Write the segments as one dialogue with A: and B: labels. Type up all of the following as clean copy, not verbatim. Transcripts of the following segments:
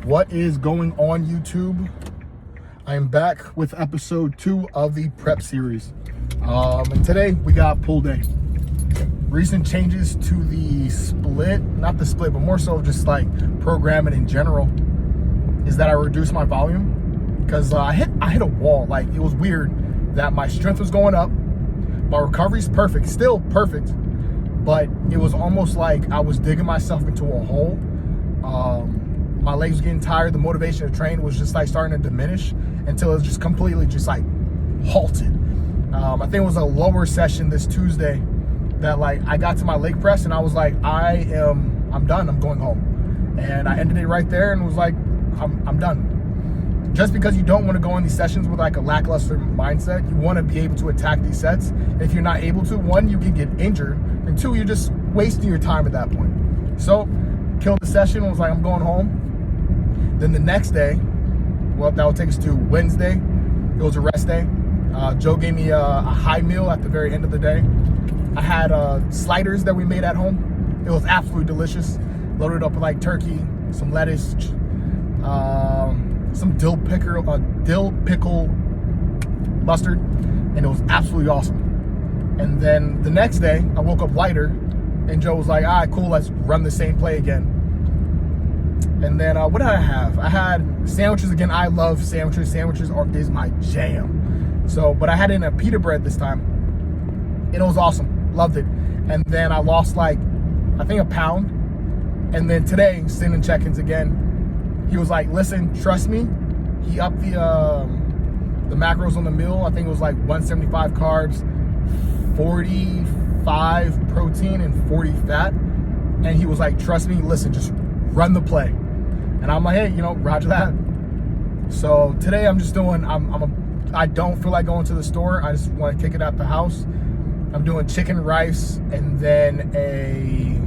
A: What is going on, YouTube? I am back with episode 2 of the prep series. And today we got pull day. Recent changes to the split, not the split, but more so just like programming in general, is that I reduced my volume because I hit a wall. Like, it was weird that my strength was going up, my recovery's perfect, still perfect, but it was almost like I was digging myself into a hole. My legs were getting tired. The motivation to train was just like starting to diminish until it was just completely just like halted. I think it was a lower session this Tuesday that like I got to my leg press and I was like, I'm done. I'm going home. And I ended it right there and was like, I'm done. Just because you don't want to go in these sessions with like a lackluster mindset, you want to be able to attack these sets. And if you're not able to, one, you can get injured, and two, you're just wasting your time at that point. So killed the session, was like, I'm going home. Then the next day, well, that will take us to Wednesday. It was a rest day. Joe gave me a high meal at the very end of the day. I had sliders that we made at home. It was absolutely delicious. Loaded up with like turkey, some lettuce, some dill pickle mustard, and it was absolutely awesome. And then the next day, I woke up lighter, and Joe was like, all right, cool, let's run the same play again. And then what did I have? I had sandwiches again. I love sandwiches. Sandwiches is my jam. So, but I had it in a pita bread this time, and it was awesome. Loved it. And then I lost like, I think, a pound. And then today, sending check-ins again, he was like, listen, trust me. He upped the macros on the meal. I think it was like 175 carbs, 45 protein, and 40 fat. And he was like, trust me, listen, just run the play. And I'm like, hey, roger that. So today I'm just doing, I don't feel like going to the store. I just want to kick it at the house. I'm doing chicken rice and then a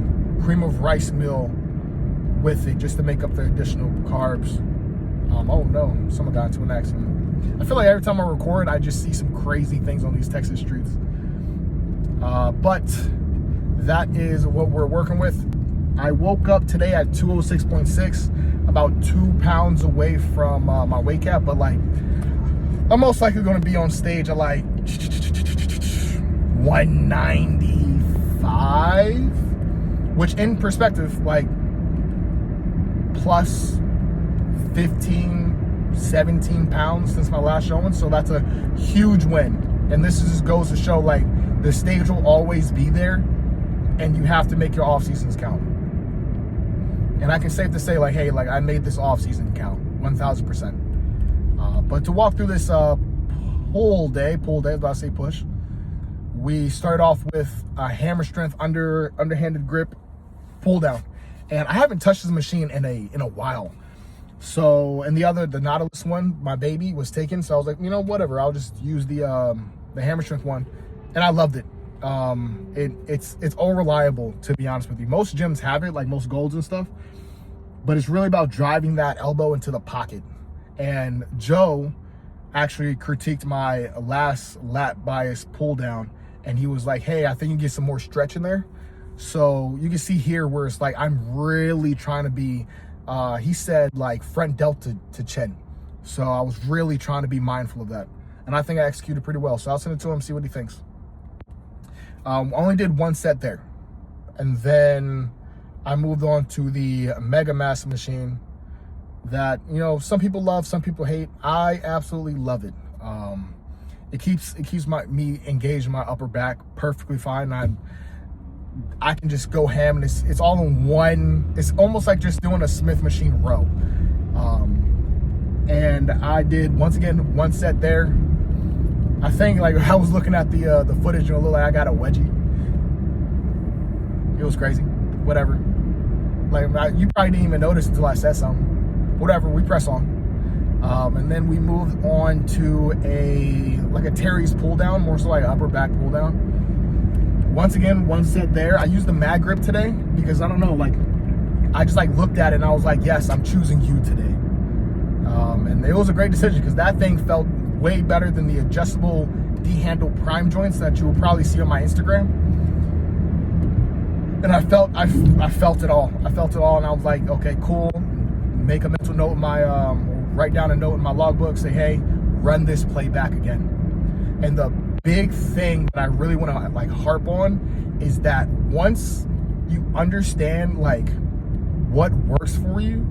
A: cream of rice meal with it, just to make up the additional carbs. Oh no, someone got into an accident. I feel like every time I record, I just see some crazy things on these Texas streets. But that is what we're working with. I woke up today at 206.6, about 2 pounds away from my weight cap, but like I'm most likely going to be on stage at like 195, which in perspective, like plus 15, 17 pounds since my last showing. So that's a huge win. And this just goes to show like the stage will always be there, and you have to make your off seasons count. And I can safe to say, like, hey, like I made this off season count 1,000%. But to walk through this pull day, I was about to say push. We start off with a hammer strength underhanded grip pull down, and I haven't touched this machine in a while. So, and the Nautilus one, my baby, was taken. So I was like, whatever, I'll just use the hammer strength one, and I loved it. It's all reliable, to be honest with you. Most gyms have it, like most golds and stuff, but it's really about driving that elbow into the pocket. And Joe actually critiqued my last lat bias pull down, and he was like, hey, I think you get some more stretch in there. So you can see here where it's like I'm really trying to be, he said, like front delta to chin. So I was really trying to be mindful of that, and I think I executed pretty well. So I'll send it to him, see what he thinks. Only did one set there, and then I moved on to the Mega Mass machine that, some people love, some people hate. I absolutely love it. It keeps me engaged in my upper back perfectly fine. I can just go ham, and it's all in one. It's almost like just doing a Smith machine row. And I did, once again, one set there. I think, like, I was looking at the footage, and it looked like I got a wedgie. It was crazy. Whatever. Like, you probably didn't even notice until I said something. Whatever, we press on. And then we moved on to a Terry's pull down, more so like an upper back pull down. Once again, one set there. I used the mag grip today because I don't know, like, I just like looked at it and I was like, yes, I'm choosing you today. And it was a great decision because that thing felt way better than the adjustable D-handle prime joints that you will probably see on my Instagram. And I felt it all. And I was like, okay, cool. make a mental note in my, write down a note in my logbook, say, hey, run this play back again. And the big thing that I really want to like harp on is that once you understand like what works for you,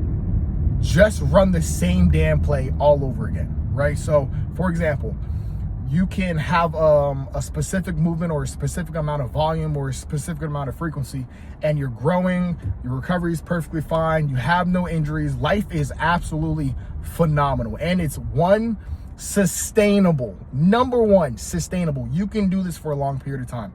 A: just run the same damn play all over again, right? So for example, you can have a specific movement or a specific amount of volume or a specific amount of frequency, and you're growing, your recovery is perfectly fine, you have no injuries, life is absolutely phenomenal, and it's sustainable. Number one, sustainable. You can do this for a long period of time.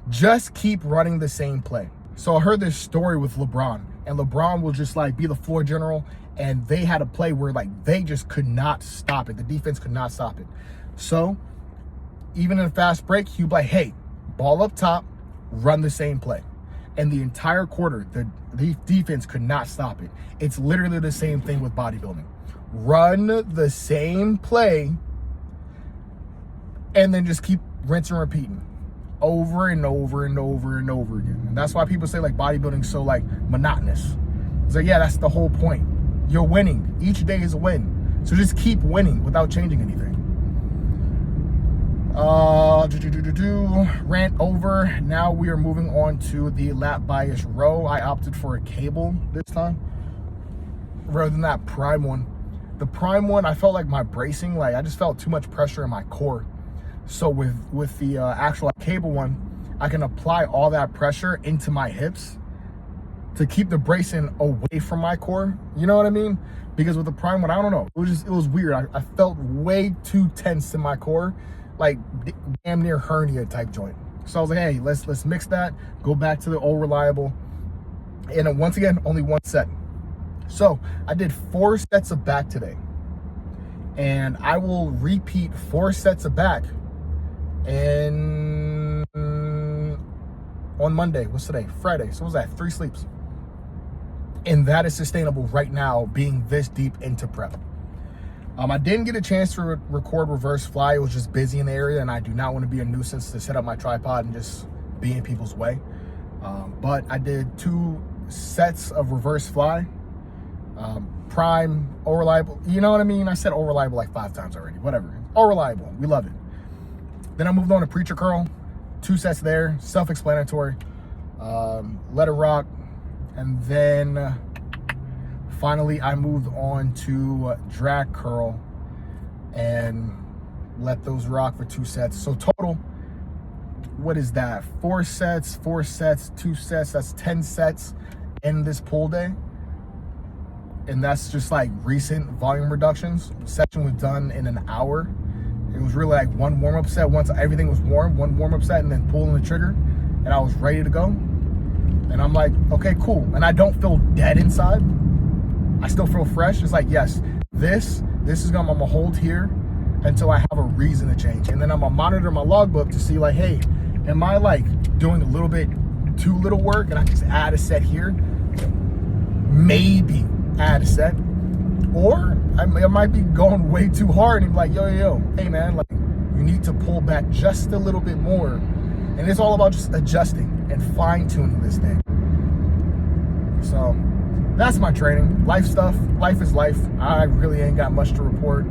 A: Just keep running the same play. So I heard this story with LeBron, and LeBron will just like be the floor general, and they had a play where like they just could not stop it. The defense could not stop it. So even in a fast break, he'd be like, hey, ball up top, run the same play. And the entire quarter, the defense could not stop it. It's literally the same thing with bodybuilding. Run the same play and then just keep rinsing and repeating over and over and over and over again. And that's why people say like bodybuilding's so like monotonous. It's like, yeah, that's the whole point. You're winning. Each day is a win. So just keep winning without changing anything. Rant over. Now we are moving on to the lat bias row. I opted for a cable this time rather than that prime one. The prime one, I felt like my bracing, like I just felt too much pressure in my core. So with the actual cable one, I can apply all that pressure into my hips to keep the bracing away from my core. You know what I mean? Because with the prime one, I don't know. It was weird. I felt way too tense in my core, like damn near hernia type joint. So I was like, hey, let's mix that, go back to the old reliable. And once again, only one set. So I did 4 sets of back today, and I will repeat 4 sets of back and on Monday. What's today? Friday. So what was that? 3 sleeps. And that is sustainable right now, being this deep into prep. I didn't get a chance to record reverse fly. It was just busy in the area, and I do not want to be a nuisance to set up my tripod and just be in people's way. But I did 2 sets of reverse fly. Prime, all reliable. You know what I mean? I said all reliable like 5 times already. Whatever. All reliable. We love it. Then I moved on to preacher curl. 2 sets there. Self-explanatory. Let it rock. And then finally I moved on to drag curl and let those rock for 2 sets. So total, what is that? 4 sets, 2 sets. That's 10 sets in this pull day. And that's just like recent volume reductions. The session was done in an hour. It was really like 1 warm-up set. Once everything was warm, 1 warm-up set, and then pulling the trigger, and I was ready to go. And I'm like, okay, cool. And I don't feel dead inside. I still feel fresh. It's like, yes, this is gonna, I'm gonna hold here until I have a reason to change. And then I'm gonna monitor my logbook to see like, hey, am I like doing a little bit too little work and I just add a set here? Maybe add a set. Or I might be going way too hard and be like, yo, hey man, like you need to pull back just a little bit more. And it's all about just adjusting and fine tuning this thing. So that's my training. Life stuff. Life is life. I really ain't got much to report.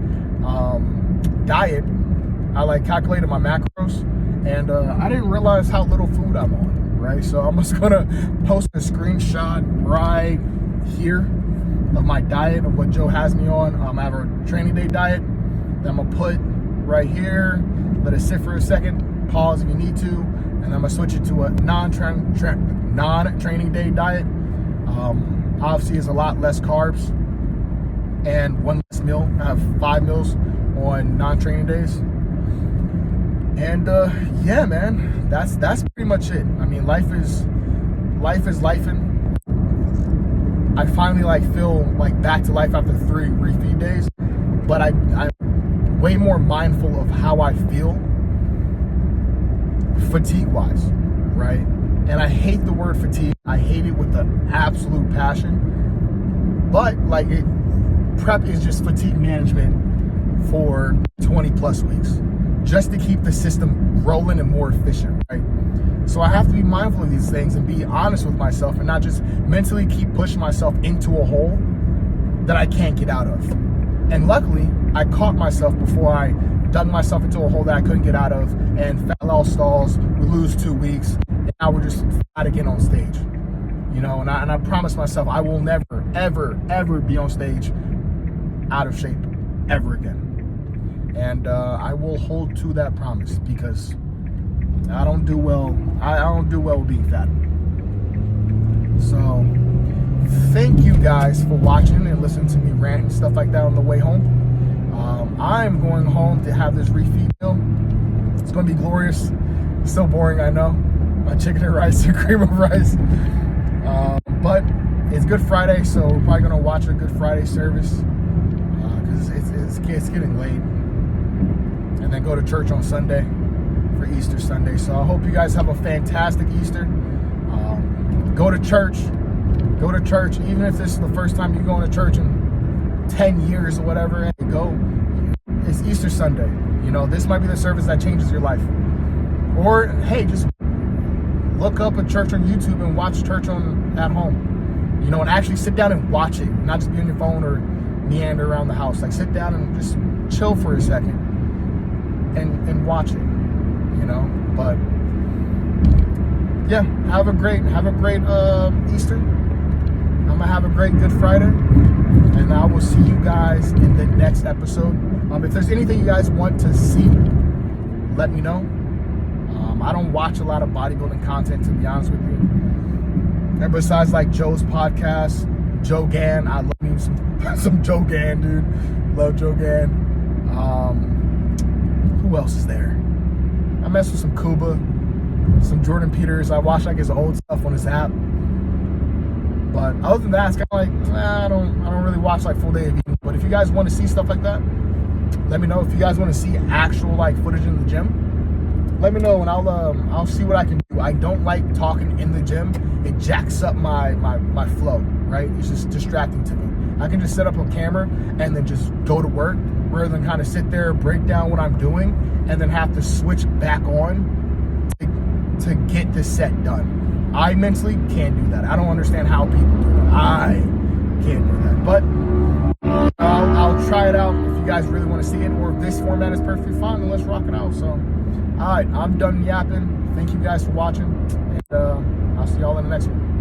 A: Diet. I like calculated my macros, and I didn't realize how little food I'm on, right? So I'm just gonna post a screenshot right here of my diet, of what Joe has me on. I have a training day diet that I'm gonna put right here. Let it sit for a second, pause if you need to, and I'm gonna switch it to a non-training day diet. Obviously it's a lot less carbs and 1 less meal. I have 5 meals on non-training days. And yeah, man, that's pretty much it. I mean, life is lifing. I finally like feel like back to life after 3 refeed days, but I'm way more mindful of how I feel fatigue-wise, right? And I hate the word fatigue. I hate it with an absolute passion. But like prep is just fatigue management for 20 plus weeks, just to keep the system rolling and more efficient, right? So I have to be mindful of these things and be honest with myself and not just mentally keep pushing myself into a hole that I can't get out of. And luckily, I caught myself before I dug myself into a hole that I couldn't get out of and fell out stalls. We lose 2 weeks, and now we're just flat again on stage. You know, and I promised myself I will never, ever, ever be on stage out of shape ever again. And I will hold to that promise, because I don't do well. I don't do well with being fat. So thank you guys for watching and listening to me rant and stuff like that on the way home. I'm going home to have this refeed meal. It's going to be glorious. It's so boring, I know. My chicken and rice and cream of rice. But it's Good Friday, so we're probably going to watch a Good Friday service, because it's getting late. And then go to church on Sunday for Easter Sunday. So I hope you guys have a fantastic Easter. Go to church. Go to church, even if this is the first time you're going to church in 10 years or whatever, and go. It's Easter Sunday. You know, this might be the service that changes your life. Or, hey, just look up a church on YouTube and watch church at home. You know, and actually sit down and watch it, not just be on your phone or meander around the house. Like, sit down and just chill for a second and watch it, you know. But yeah, have a great Easter. I'm gonna have a great Good Friday, and I will see you guys in the next episode. If there's anything you guys want to see, let me know. I don't watch a lot of bodybuilding content, to be honest with you. And besides like Joe's podcast, Joe Gann, I love me some Joe Gann, dude. Love Joe Gann. Who else is there? I mess with some Kuba, some Jordan Peters. I watch like his old stuff on his app. But other than that, it's kind of like, I don't really watch like full day of eating. But if you guys want to see stuff like that, let me know. If you guys want to see actual like footage in the gym, let me know, and I'll see what I can do. I don't like talking in the gym. It jacks up my flow, right? It's just distracting to me. I can just set up a camera and then just go to work, rather than kind of sit there, break down what I'm doing, and then have to switch back on to get the set done. I mentally can't do that. I don't understand how people do that. I can't do that. But I'll try it out if you guys really want to see it, or if this format is perfectly fine, then let's rock it out. So, all right, I'm done yapping. Thank you guys for watching, and I'll see y'all in the next one.